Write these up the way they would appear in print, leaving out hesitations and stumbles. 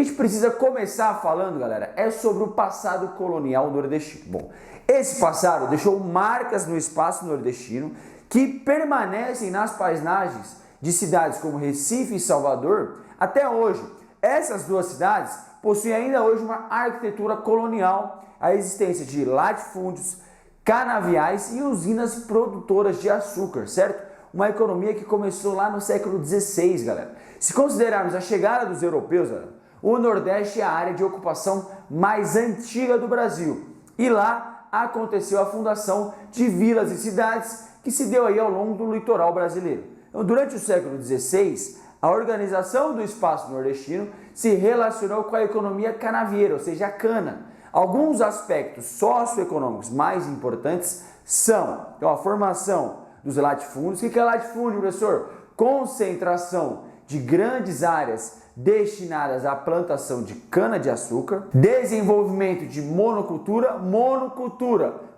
gente precisa começar falando, galera, é sobre o passado colonial nordestino. Bom, esse passado deixou marcas no espaço nordestino que permanecem nas paisagens de cidades como Recife e Salvador até hoje. Essas duas cidades possuem ainda hoje uma arquitetura colonial, a existência de latifúndios, canaviais e usinas produtoras de açúcar, certo? Uma economia que começou lá no século XVI, galera. Se considerarmos a chegada dos europeus, galera, o Nordeste é a área de ocupação mais antiga do Brasil. E lá aconteceu a fundação de vilas e cidades que se deu aí ao longo do litoral brasileiro. Então, durante o século XVI, a organização do espaço nordestino se relacionou com a economia canavieira, ou seja, a cana. Alguns aspectos socioeconômicos mais importantes são então, a formação dos latifúndios. O que é latifúndio, professor? Concentração de grandes áreas destinadas à plantação de cana-de-açúcar. Desenvolvimento de monocultura,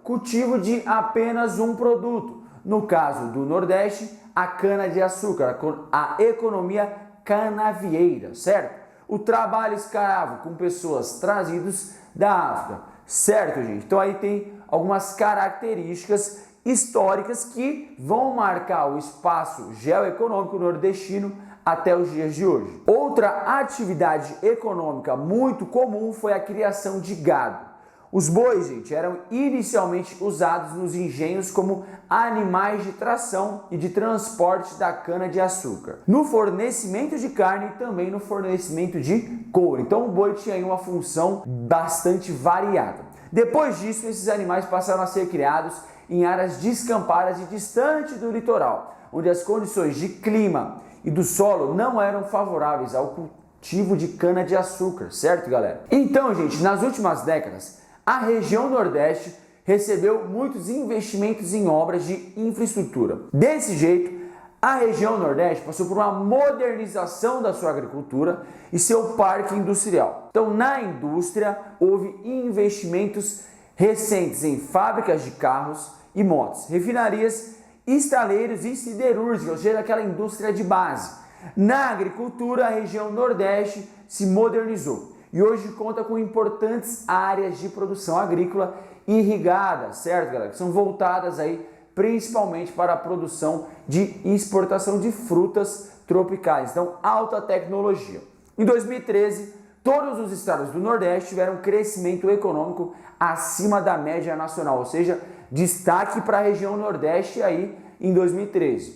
cultivo de apenas um produto. No caso do Nordeste, a cana-de-açúcar, a economia canavieira, certo? O trabalho escravo com pessoas trazidas da África, certo, gente? Então aí tem algumas características históricas que vão marcar o espaço geoeconômico nordestino até os dias de hoje. Outra atividade econômica muito comum foi a criação de gado. Os bois, gente, eram inicialmente usados nos engenhos como animais de tração e de transporte da cana-de-açúcar, no fornecimento de carne e também no fornecimento de couro. Então o boi tinha aí uma função bastante variada. Depois disso, esses animais passaram a ser criados em áreas descampadas e distantes do litoral, onde as condições de clima e do solo não eram favoráveis ao cultivo de cana-de-açúcar, certo, galera? Então, gente, nas últimas décadas, a região Nordeste recebeu muitos investimentos em obras de infraestrutura. Desse jeito, a região Nordeste passou por uma modernização da sua agricultura e seu parque industrial. Então, na indústria, houve investimentos recentes em fábricas de carros e motos, refinarias, estaleiros e siderúrgicas, ou seja, aquela indústria de base. Na agricultura, a região Nordeste se modernizou e hoje conta com importantes áreas de produção agrícola irrigada, certo, galera? Que são voltadas aí principalmente para a produção de exportação de frutas tropicais, então alta tecnologia. Em 2013, todos os estados do Nordeste tiveram um crescimento econômico acima da média nacional, ou seja, destaque para a região Nordeste aí em 2013.